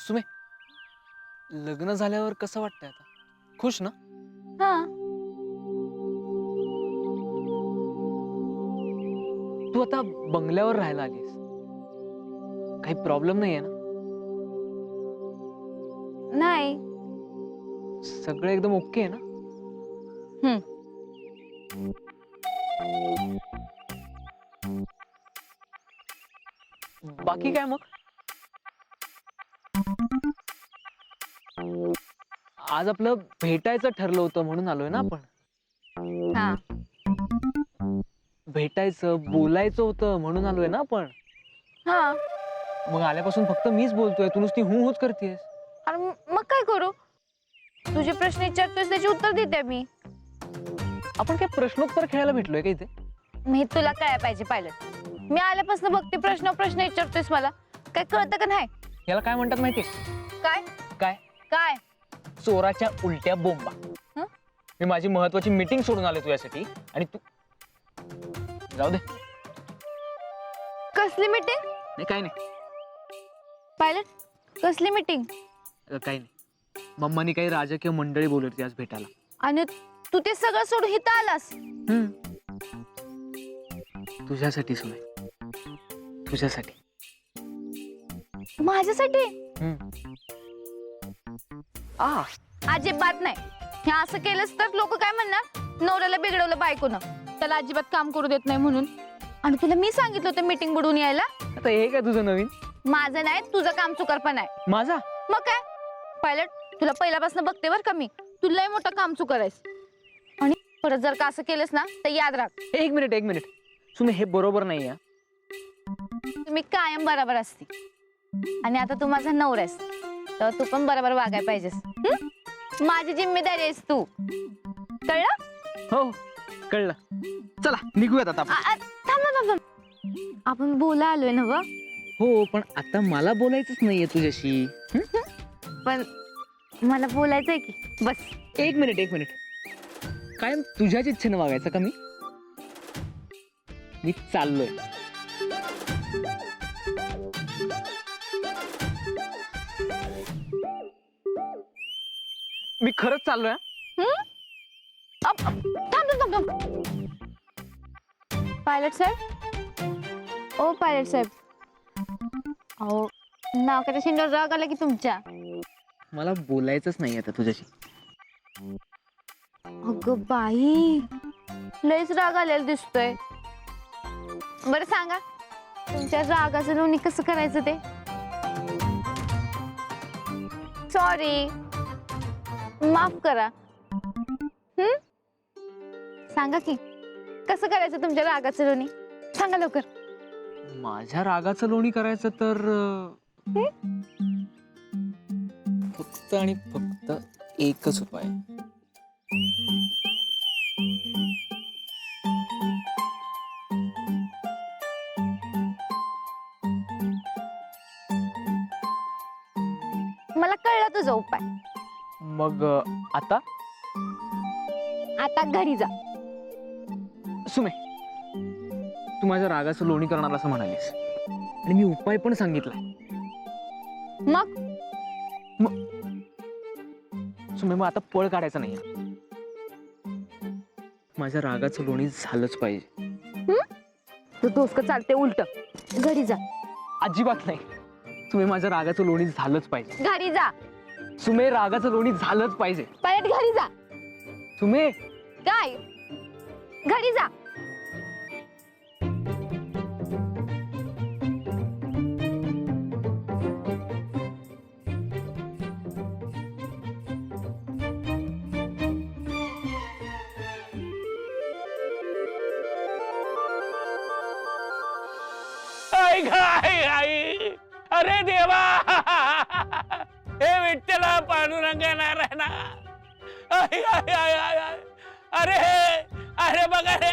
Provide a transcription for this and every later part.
सुमे, लग्न झाल्यावर कसं वाटतंय आता? खुश ना? हा. तू आता बंगल्यावर राहायला आलीस, काही प्रॉब्लेम नाहीये ना? नाही. सगळं एकदम ओके आहे ना? बाकी काय मग? आज आपलं भेटायचं ठरलं होतं म्हणून आलोय ना आपण. हा. भेटायचं बोलायचं होतं म्हणून आलोय ना आपण. हा. मग आल्यापासून फक्त मीच बोलतोय, तू नुसती हूच करतेस. अरे मग काय करू? तुझे प्रश्न विचारतोस त्याची उत्तर देते मी. आपण काय प्रश्नोत्तर खेळायला भेटलोय का इथे? मी तुला काय पाहिजे पाहिलं. मी आल्यापासून बघते प्रश्न विचारतोयस मला. काय कळतं का नाही? याला काय म्हणतात माहितीये? काय काय? काय? चोराच्या उलट्या बोंबा. हं? मी माझी महत्वाची मीटिंग सोडून आले तुझ्यासाठी आणि तू जाऊ दे. कसली मीटिंग? नाही काय नाही, पायलट कसली मीटिंग? काही नाही. मम्मानी काही राजकीय मंडळी बोलवली होती आज भेटायला. आणि तू ते सगळं सोडून इथं आलास? तुझ्यासाठी सुने, तुझ्यासाठी. माझ्यासाठी? अजिबात नाही. हे असं केलंस तर लोक काय म्हणणार? नवऱ्याला बिघडवलं बायकोनं, त्याला अजिबात काम करू देत नाही म्हणून. आणि तुला मी सांगितलं होतं मीटिंग बुडवून यायला. आता हे काय तुझं नवीन? माझं नाही, तुझं काम चुकारपण आहे. माझा? मग काय पायलट, तुला पहिल्यापासून बघते बर का मी. तू लय मोठं काम चुकारायस. आणि परत जर का असं केलंस ना तर याद राख. एक मिनिट सुने, हे बरोबर नाही. तुम्ही कायम बरोबर असते. आणि आता तू माझा नवरा आहेस तर तू पण बरोबर वागायला पाहिजेस. माझी जिम्मेदारी आहेस तू, कळलं? हो कळलं. चला निघूयात आता आपण. थांब. आपण बोला आलोय ना व. हो पण आता मला बोलायचंच नाहीये तुझ्याशी. पण मला बोलायचंय की. बस एक मिनिट. कायम तुझ्याच इच्छेनं वागायचं का मी? मी चाललोय. मी खरंच चाललोय. थांब. पायलट साहेब, ओ पायलट साहेब, अहो नाकाच्या शेंड्यावर राग आला की तुमच्या. मला बोलायचंच नाही आता तुझ्याशी. अगं बाई, लयच राग आलेला दिसतोय. बरं सांगा, तुमच्या रागाचं लोणी कसं करायचं ते? सॉरी, माफ करा. सांगा की कसं करायचं तुमच्या रागाचं लोणी? सांगा लवकर. माझ्या रागाचं लोणी करायचं तर फक्त आणि फक्त एकच उपाय. मला कळलं तुझा उपाय. मग आता घरी जा. सुमे, तू माझ्या रागाचं लोणी करणार असं म्हणालीस आणि मी उपाय पण सांगितलाय. मग सुमे, मग आता पळ काढायचा नाही. माझ्या रागाचं लोणी झालंच पाहिजे. तू डोसकं चालते उलट. घरी जा. अजिबात नाही. सुमे, माझ्या रागाचं लोणी झालंच पाहिजे. घरी जा. सुमे, रागाचं लोणी झालंच पाहिजे. पायलट घरी जा. सुमे, काय? घरी जा. आई, अरे देवा, हे विठ्ठला पांडुरंगा नारायणा. आई, अरे बघा रे.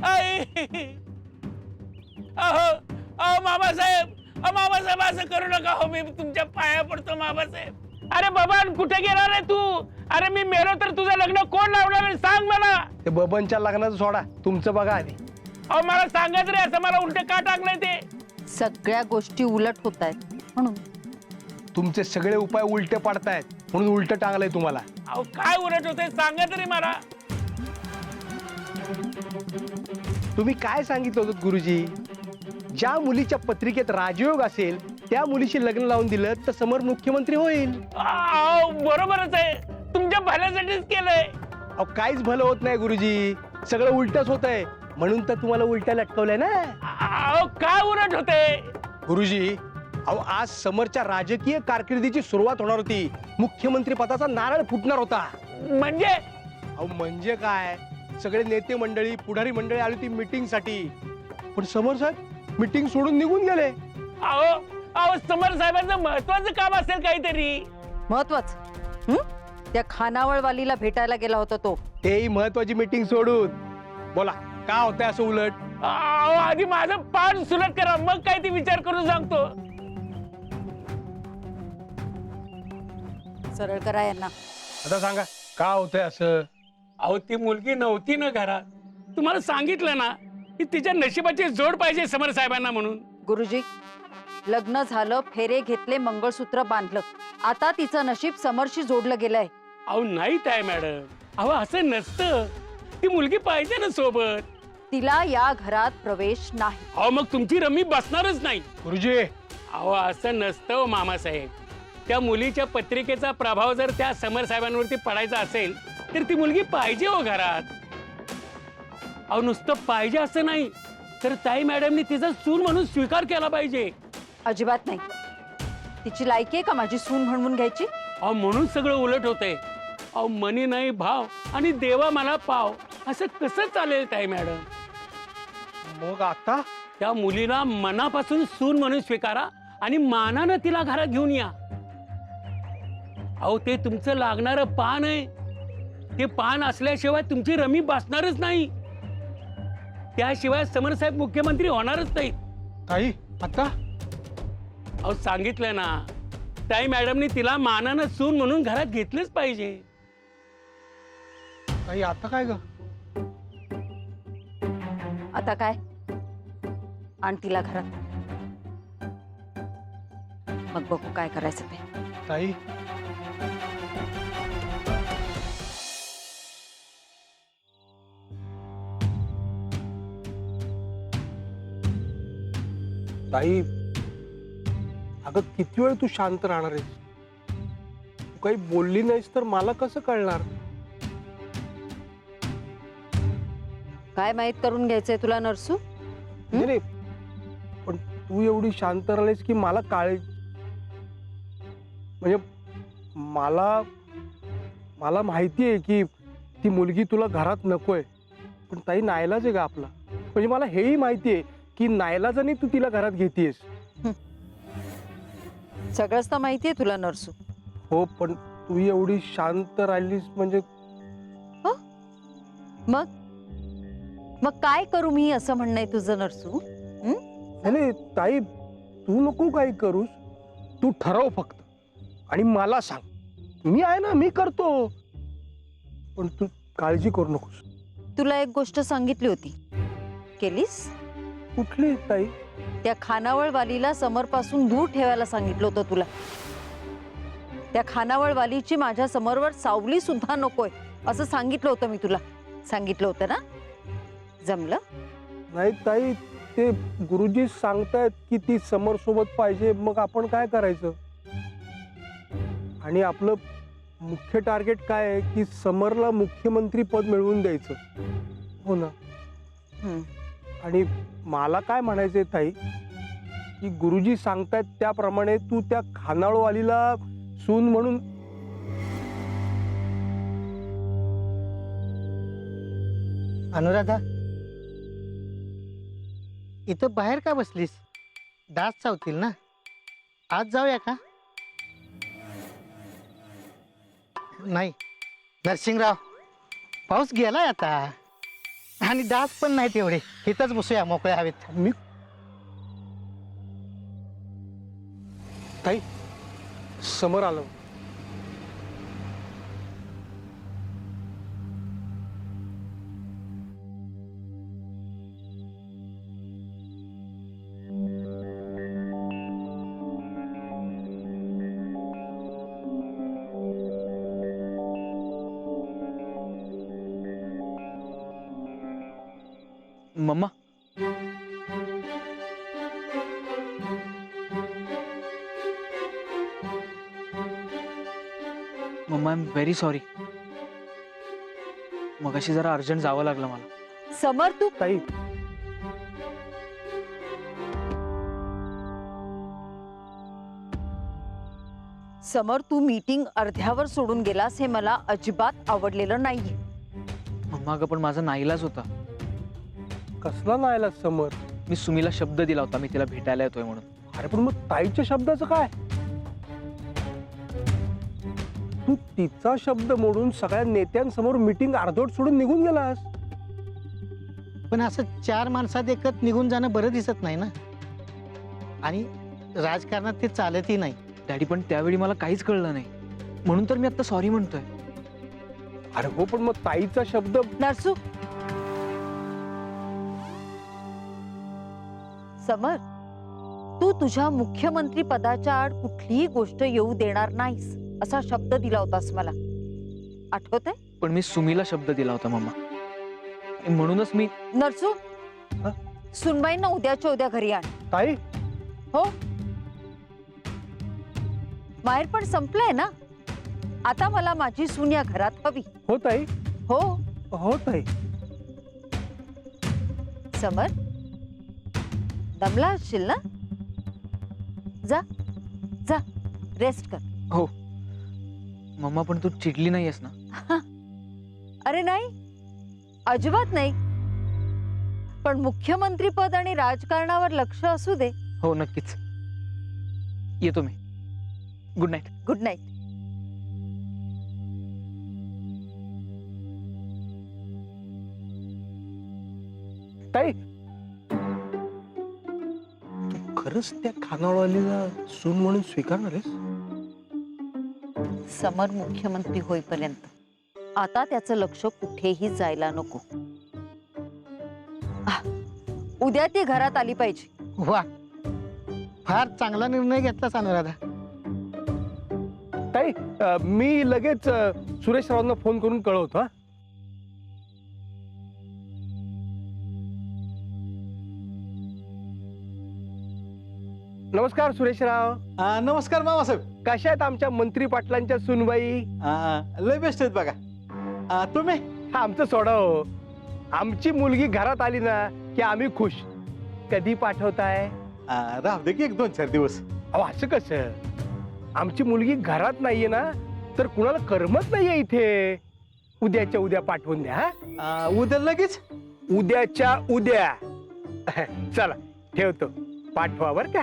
आई, अहो मामासाहेब असं करू नका हो. मी तुमच्या पाया पडतो मामासाहेब. अरे बाबा, कुठे गेला रे तू? अरे मी मेलो तर तुझं लग्न कोण लावणार सांग मला. ते बबनच्या लग्नाचं सोडा, तुमचं बघा आधी. अहो मला सांगत रे, असं मला उलट का टाकलंय ते? सगळ्या गोष्टी उलट होत आहेत म्हणून. तुमचे सगळे उपाय उलटे पडतायत म्हणून उलट टांगलंय तुम्हाला. अहो काय उलट होते सांगा तरी मला. तुम्ही काय सांगितलं होतं गुरुजी? ज्या मुलीच्या पत्रिकेत राजयोग असेल त्या मुलीशी लग्न लावून दिलं तर समोर मुख्यमंत्री होईल. अहो बरोबरच आहे, तुमच्या भल्यासाठीच केलंय. अहो काहीच भलं होत नाही गुरुजी, सगळं उलटच होत आहे म्हणून तर तुम्हाला उलट्या लटकवलंय ना. अहो काय उलट होते गुरुजी, अहो आज समोरच्या राजकीय कारकिर्दीची सुरुवात होणार होती, मुख्यमंत्री पदाचा नारळ फुटणार होता. म्हणजे? अहो म्हणजे काय, सगळे नेते मंडळी पुढारी मंडळी आली होती मीटिंग साठी, पण समोर साहेब मीटिंग सोडून निघून गेले. अहो अहो समर साहेबांचं महत्वाचं काम असेल काहीतरी. महत्वाचं? त्या खानावळवालीला भेटायला गेला होता तो. तेही महत्वाची मीटिंग सोडून. बोला का होतंय असं उलट? अहो आधी माझं पान सुलट करा, मग काय ते विचार करून सांगतो. सरळ करा यांना. आता सांगा का होतंय असं? अहो ती मुलगी नव्हती ना घरात, तुम्हाला सांगितलं ना की तिच्या नशिबाची जोड पाहिजे समर साहेबांना म्हणून. गुरुजी, लग्न झालं, फेरे घेतले, मंगळसूत्र बांधलं, आता तिचं नशीब समरशी जोडलं गेलंय. अहो नाही ताई मॅडम, अहो असं नसतं, ती मुलगी पाहिजे ना सोबत. तिला या घरात प्रवेश नाही. अहो मग तुमची रमी बसणारच नाही. गुरुजी, अहो असं नसतं हो मामासाहेब, त्या मुलीच्या पत्रिकेचा प्रभाव जर त्या समर साहेबांवरती पडायचा असेल तर ती मुलगी पाहिजे हो घरात. अहो नुसतं पाहिजे असं नाही तर ताई मॅडमनी तिचा सून म्हणून स्वीकार केला पाहिजे. अजिबात नाही. तिची लायकी आहे का माझी सून म्हणून घ्यायची? अहो म्हणून सगळं उलट होतंय. अहो मनी नाही भाव आणि देवा मला पाव, असं कसं चालेल ताई मॅडम? मग आता त्या मुलीला मनापासून सून म्हणून स्वीकारा आणि मानानं तिला घरात घेऊन या. अहो ते तुमचं लागणारं पान आहे, ते पान असल्याशिवाय तुमची रमी बसणारच नाही, त्याशिवाय समर साहेब मुख्यमंत्री होणारच नाहीत. ताई आता? अहो सांगितलं ना, ताई मॅडमनी तिला मानानं सून म्हणून घरात घेतलंच पाहिजे. ताई आता काय ग? आता काय? आण तिला घरात, मग बघू काय करायचं ते. ताई ताई, अगं किती वेळ तू शांत राहणार आहेस? तू काही बोलली नाहीस तर मला कसं कळणार? काय माहित करून घ्यायचंय तुला नरसू? नाही नाही, पण तू एवढी शांत राहिलीस की मला म्हणजे मला माहिती आहे की ती मुलगी तुला घरात नकोय, पण ताई नाईलाज आहे का आपला? म्हणजे मला हेही माहिती आहे की नाईलाजाने तू तिला घरात घेतेस. सगळंच तर माहितीये तुला नरसू. हो, पण तू एवढी शांत राहिलीस म्हणजे मग काय करू मी असं म्हणणंय तुझं नरसू? नाही ताई, तू नको काही करूस, तू ठरव फक्त आणि मला सांग. मी आहे ना, मी करतो, पण तू काळजी करू नकोस. तुला एक गोष्ट सांगितली होती, केलीस? कुठली ताई? त्या खानावळवालीला समरपासून दूर ठेवायला सांगितलं होतं तुला. त्या खानावळवालीची माझ्या समोरवर सावली सुद्धा नकोय असं सांगितलं होतं मी तुला. सांगितलं होतं ना? जमलं? नाही ताई, ते गुरुजी सांगतायत की ती समर सोबत पाहिजे, मग आपण काय करायचं? आणि आपलं मुख्य टार्गेट काय आहे की समरला मुख्यमंत्री पद मिळवून द्यायचं. हो ना? आणि मला काय म्हणायचंय ताई की गुरुजी सांगतायत त्याप्रमाणे तू त्या खानावळवालीला सून म्हणून. अनुराधा, इथं बाहेर का बसलीस? डास चावतील ना. आज जाऊया का? नाही नरसिंगराव, पाऊस गेलाय आता आणि डास पण नाहीत एवढे. इथंच बसूया मोकळ्या हवेत. मी ताई, समर आलं. Mama, mama I am very sorry. मगाशी जरा अर्जंट जावं लागलं मला. समर तू ताई, समर तू मीटिंग अर्ध्यावर सोडून गेलास हे मला अजिबात आवडलेलं नाहीये. मम्मा अगं पण माझा नाईलाज होता. कसला नाहीला समर? मी सुमीला शब्द दिला होता मी तिला भेटायला येतोय म्हणून. अरे पण मग ताईच्या शब्दाचं काय? तू तिचा शब्द मोडून सगळ्या नेत्यांसमोर मीटिंग अर्धवट सोडून निघून गेलास. पण असं 4 माणसात एकत निघून जाणं बरं दिसत नाही ना. आणि राजकारणात ते चालतही नाही. डॅडी पण त्यावेळी मला काहीच कळलं नाही म्हणून तर मी आता सॉरी म्हणतोय. अरे हो, पण मग ताईचा शब्द. नरसू, समर तू तुझ्या मुख्यमंत्री पदाच्या आड कुठलीही गोष्ट येऊ देणार नाहीस असा शब्द दिला होतास मला, आठवतंय? पण मी सुमीला शब्द दिला होता मम्मा. आणि म्हणूनच मी. नरसू, हा? सुनबाईंना उद्याच्या उद्या घरी आण. ताई, हो, बाहेर पण संपलंय ना. आता मला माझी सून या घरात हवी. हो ताई, हो हो ताई. समर, दमला असशील ना? जा जा, रेस्ट कर. हो मम्मा, पण तू चिडली नाहीयेस ना? अरे नाही, अजिबात नाही. पण मुख्यमंत्री पद आणि राजकारणावर लक्ष असू दे. हो नक्कीच, येतो मी. Good night. Good night. ताई, तू खरंच त्या खानावळीला सून म्हणून स्वीकारणार आहेस? समर मुख्यमंत्री होईपर्यंत आता त्याचं लक्ष कुठेही जायला नको. उद्या ती घरात आली पाहिजे. वा, फार चांगला निर्णय घेतलास अनुराधा. ताई, मी लगेच सुरेश रावांना फोन करून कळवतो. हा, नमस्कार सुरेशराव. नमस्कार मामासाहेब. कशा आहेत आमच्या मंत्री पाटलांच्या सुनबाई? लय बेस्ट आहेत बघा. तुम्ही? आमचं सोडा हो. आमची मुलगी घरात आली ना की आम्ही खुश. कधी पाठवताय? राहू दे की 1-2-4 दिवस. अहो असं कसं? आमची मुलगी घरात नाहीये ना तर कुणाला करमत नाहीये इथे. उद्याच्या उद्या पाठवून द्या. उद्या लगेच? उद्याच्या उद्या. चला ठेवतो, पाठवा बर का.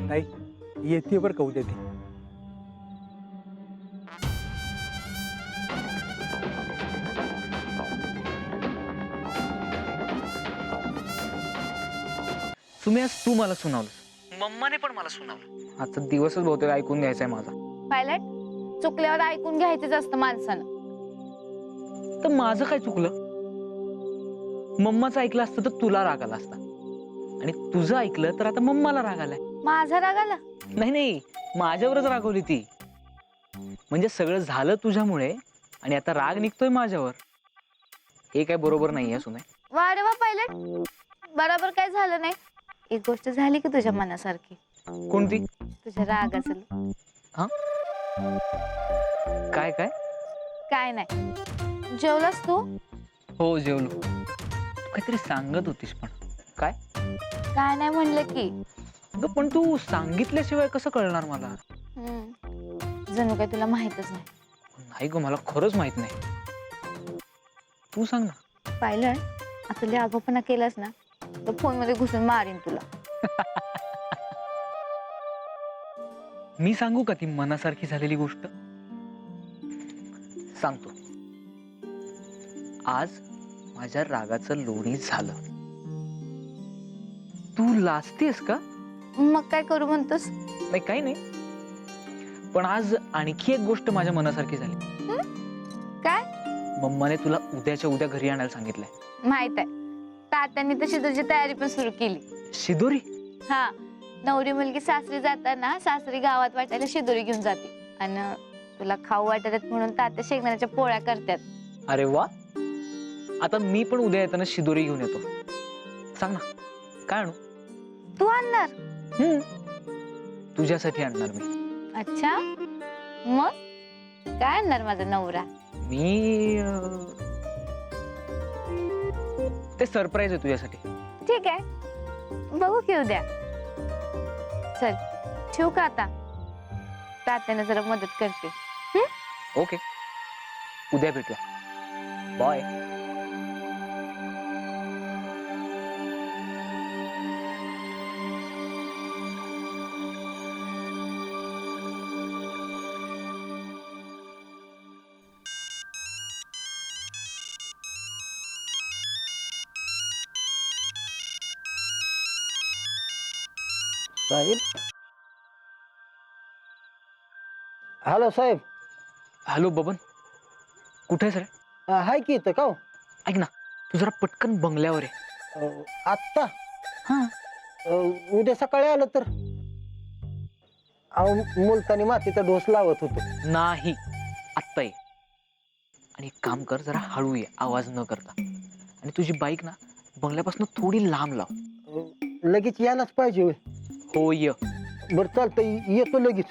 ताई, येते बर का उद्या ती. सुमी, आज तू मला सुनावलं, मम्माने पण मला सुनावलं. आजचा दिवसच बहुतेक ऐकून घ्यायचा आहे माझा. पायलट, चुकल्यावर ऐकून घ्यायचंच असतं माणसानं. तर माझं काय चुकलं? मम्माचं ऐकलं असतं तर तुला राग आला असता आणि तुझं ऐकलं तर आता मम्माला राग आलाय. माझा राग आला? नाही नाही, माझ्यावरच रागवली ती. म्हणजे सगळं झालं तुझ्यामुळे आणि आता राग निघतोय माझ्यावर. हे काय बरोबर नाहीये सुमे. वा रे वा पायलट, बरोबर काय झालं नाही. एक गोष्ट झाली की तुझ्या मनासारखी. कोणती? तुझ्या राग असेल. हा, काय काय? काय नाही. जेवलास तू? हो जेवलो. तू काहीतरी सांगत होतीस पण काय? काय नाही म्हणलं की. अगं पण तू सांगितल्याशिवाय कसं कळणार मला? जणू काय तुला माहितच नाही. नाही ग, मला खरंच माहित नाही. तू सांग ना. पायलट, आता लय आगाऊपणा केलास ना तर फोन मध्ये घुसून मारीन तुला. मी सांगू का ती मनासारखी झालेली गोष्ट? सांगतो. आज माझ्या रागाचं लोणी झालं. तू लाजतेस का? मग काय करू म्हणतोस? नाही काही नाही, पण आज आणखी एक गोष्ट माझ्या मनासारखी झाली. काय? मम्माने तुला उद्याच्या उद्या घरी आणायला सांगितलंय. माहित आहे, तात्यांनी तशी तुझी तयारी पण सुरू केली. शिदोरी? हा, नवरी मुलगी सासरी जाताना सासरी गावात वाटायला शिदोरी घेऊन जाते आणि तुला खाऊ वाटत म्हणून तात्या शेंगदाण्याच्या पोळ्या करतात अरे वा, आता मी पण उद्या येताना शिदोरी घेऊन येतो. सांग ना काय आणू? तू आणणार? तुझ्यासाठी आणणार मी. अच्छा, मग काय आणणार माझा नवरा? मी ते सरप्राईज आहे तुझ्यासाठी. ठीक आहे, बघू की उद्या. चल ठेवू का आता? तात्याने जरा मदत करते. ओके, उद्या भेटूया. बाय. साहेब. हॅलो साहेब. हॅलो बबन, कुठे आहेस रे? हाय की इथं का हो? ऐक ना, तू जरा पटकन बंगल्यावर आहे. आत्ता हा. उद्या सकाळी आलं तर? अहो मुलतानी मातीचा डोस लावत होतो. नाही, आत्ता ये. आणि एक काम कर, जरा हळू ये, आवाज न करता. आणि तुझी बाईक ना बंगल्यापासून थोडी लांब लाव. लगेच यायलाच पाहिजे होय? हो ये. बरं चालतंय, येतो लगेच.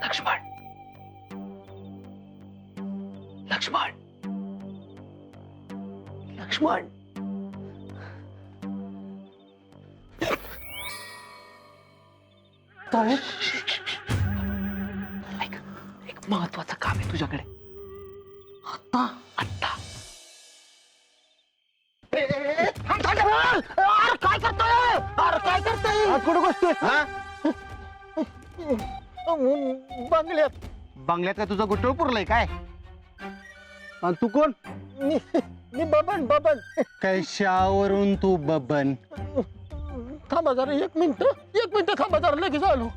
लक्ष्मण, लक्ष्मण, लक्ष्मण. ऐक, एक महत्वाचं काम आहे तुझ्याकडे. आता आता काय करतोय? अरे काय करतोय? कुठं बसतोय? बंगल्यात. बंगल्यात काय तुझा गुट्टळ पुरलाय काय? आणि तू कोण? मी बबन. कशावरून तू बबन? थांबा जरा, एक मिनिट थांबा जरा, लगेच आलो.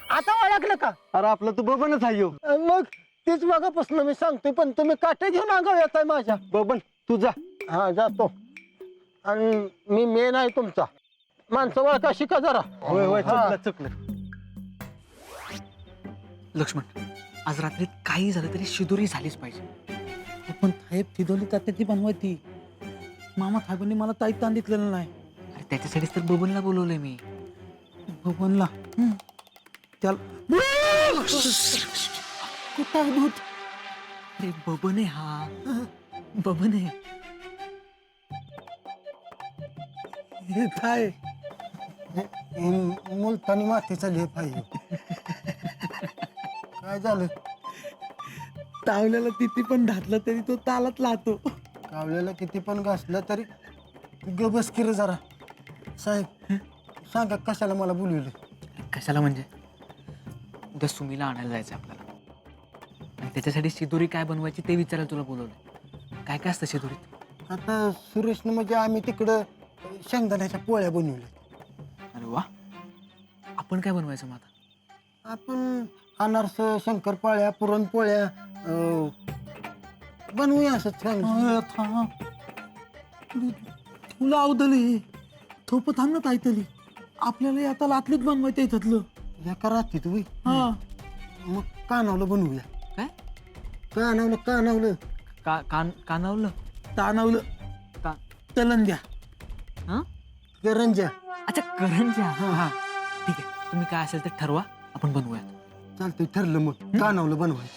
आता ओळखलं का? अरे आपलं तू बबनच आहे ह्यो. मग तेच मागापासून मी सांगतोय, पण तुम्ही काटे घेऊन अंगावर येताय माझ्या. बबन तू जा. हा जातो. आणि मी मेन आहे तुमचा. माणसं ओळखा शिका जरा. होय होय, हा. चुकलं. लक्ष्मण, आज रात्री काही झालं तरी शिदोरी झालीच पाहिजे. पण साहेब थिदोली तात्याची बनवायची. मामा साहेबांनी मला ताईत सांगितलेलं नाही. अरे त्याच्यासाठीच तर बबनला बोलवलंय मी. भगवानला त्याला कुठं आहे भूत? अरे बबन आहे हा, बबन आहे. हे काय? मुलतानी मातीचा लेप आहे. काय झालं? तावल्याला किती पण घातलं तरी तो तालात लातो. तावल्याला किती पण घासलं तरी गबस किर जरा. साहेब सांगा कशाला मला बोलवलं? कशाला म्हणजे? उद्या सुमीला आणायला जायचं आपल्याला, आणि त्याच्यासाठी शिदोरी काय बनवायची ते विचारायला तुला बोलवलं. काय काय असतं शिदोरीत? आता सुरेशनं म्हणजे आम्ही तिकडं शेंगदाण्याच्या पोळ्या बनवल्या. अरे वा, आपण काय बनवायचं मग आता? आपण अनारस, शंकरपाळ्या, पुरणपोळ्या बनवूया असं छान. तुला अवदली थोप थांब ना ताईतली. आपल्याला आता लातलीच बनवायचं याच्यातलं. एका रात्री तुम्ही हा मग कानावलं बनवूया. काय कानावलं कानावलं? तानावलं का तलंद्या हा? करंज्या. अच्छा, करंज्या. हा हा ठीक आहे, तुम्ही काय असेल ते ठरवा, आपण बनवूया. चालतंय, ठरलं. मग कानावलं बनवायचं.